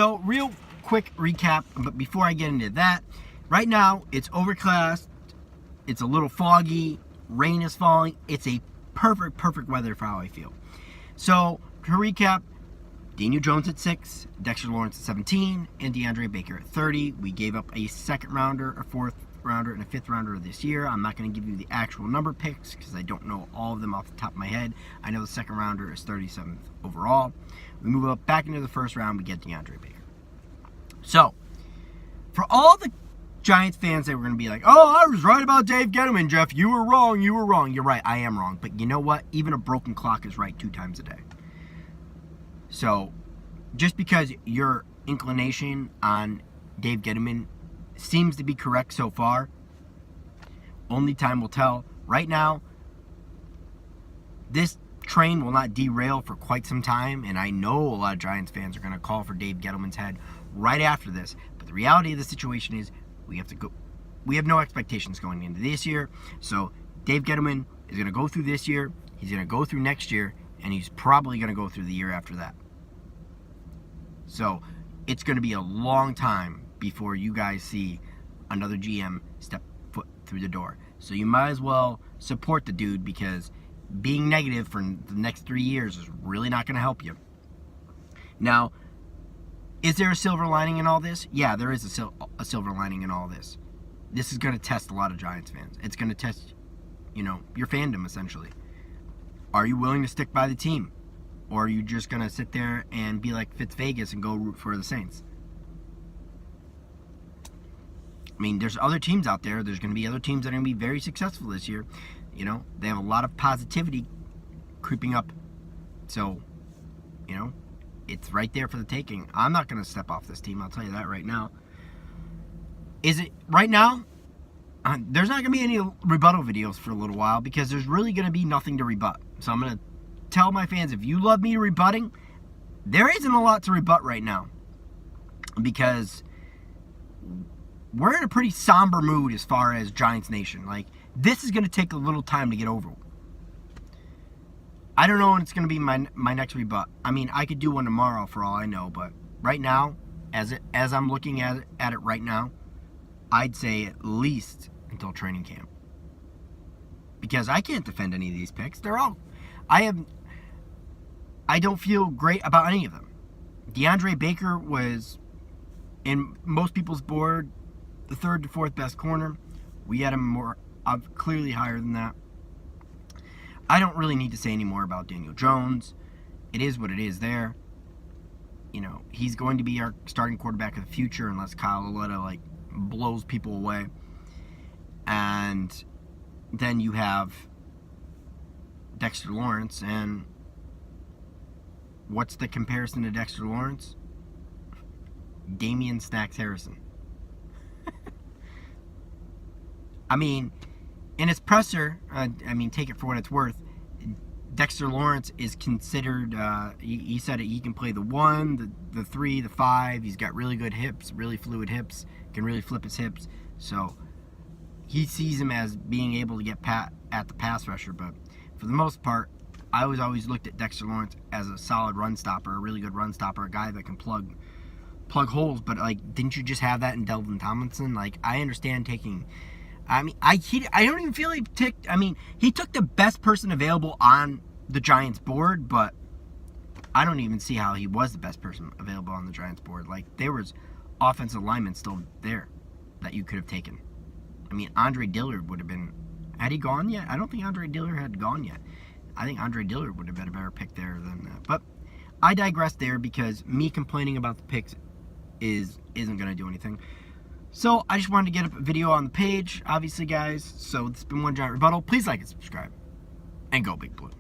So real quick recap, but before I get into that, right now it's overcast, it's a little foggy, rain is falling. It's a perfect weather for how I feel. So to recap, Daniel Jones at 6, Dexter Lawrence at 17, and DeAndre Baker at 30. We gave up a second rounder, a fourth rounder, and a fifth rounder this year. I'm not going to give you the actual number picks because I don't know all of them off the top of my head. I know the second rounder is 37th overall. We move up back into the first round, we get DeAndre Baker. So, for all the Giants fans that were going to be like, oh, I was right about Dave Gettleman, Jeff. You were wrong. You're right. I am wrong. But you know what? Even a broken clock is right 2 times a day. So, just because your inclination on Dave Gettleman seems to be correct so far, only time will tell. Right now, this train will not derail for quite some time, and I know a lot of Giants fans are going to call for Dave Gettleman's head right after this. But the reality of the situation is we have no expectations going into this year. So Dave Gettleman is going to go through this year, he's going to go through next year, and he's probably going to go through the year after that. So it's going to be a long time before you guys see another GM step foot through the door. So you might as well support the dude, because being negative for the next 3 years is really not going to help you. Now, is there a silver lining in all this? Yeah, there is a silver lining in all this. This is going to test a lot of Giants fans. It's going to test, your fandom, essentially. Are you willing to stick by the team? Or are you just going to sit there and be like Fitzvegas and go root for the Saints? I mean, there's other teams out there. There's going to be other teams that are going to be very successful this year. They have a lot of positivity creeping up. So, it's right there for the taking. I'm not going to step off this team. I'll tell you that right now. Is it right now? There's not going to be any rebuttal videos for a little while, because there's really going to be nothing to rebut. So I'm going to tell my fans, if you love me rebutting, there isn't a lot to rebut right now, because we're in a pretty somber mood as far as Giants Nation. Like, this is going to take a little time to get over. I don't know when it's going to be my next rebut. I mean, I could do one tomorrow for all I know, but right now, as I'm looking at it right now, I'd say at least until training camp, because I can't defend any of these picks. I don't feel great about any of them. DeAndre Baker was, in most people's board, the 3rd to 4th best corner. We had him clearly higher than that. I don't really need to say any more about Daniel Jones. It is what it is there. He's going to be our starting quarterback of the future unless Kyle Aletta, blows people away. And then you have Dexter Lawrence, and what's the comparison to Dexter Lawrence? Damian Snacks Harrison. I mean, in his presser, take it for what it's worth, Dexter Lawrence is considered, he said he can play the 1, the 3, the 5. He's got really good hips, really fluid hips, can really flip his hips. So he sees him as being able to get at the pass rusher. But for the most part, I always looked at Dexter Lawrence as a solid run stopper, a really good run stopper, a guy that can plug holes. But, didn't you just have that in Delvin Tomlinson? I understand taking... I don't even feel he took the best person available on the Giants board, but I don't even see how he was the best person available on the Giants board. There was offensive linemen still there that you could have taken. Andre Dillard would have been... Had he gone yet? I don't think Andre Dillard had gone yet. I think Andre Dillard would have been a better pick there than that. But I digress there, because me complaining about the picks isn't going to do anything. So I just wanted to get up a video on the page, obviously, guys. So this has been One Giant Rebuttal. Please like and subscribe. And go Big Blue.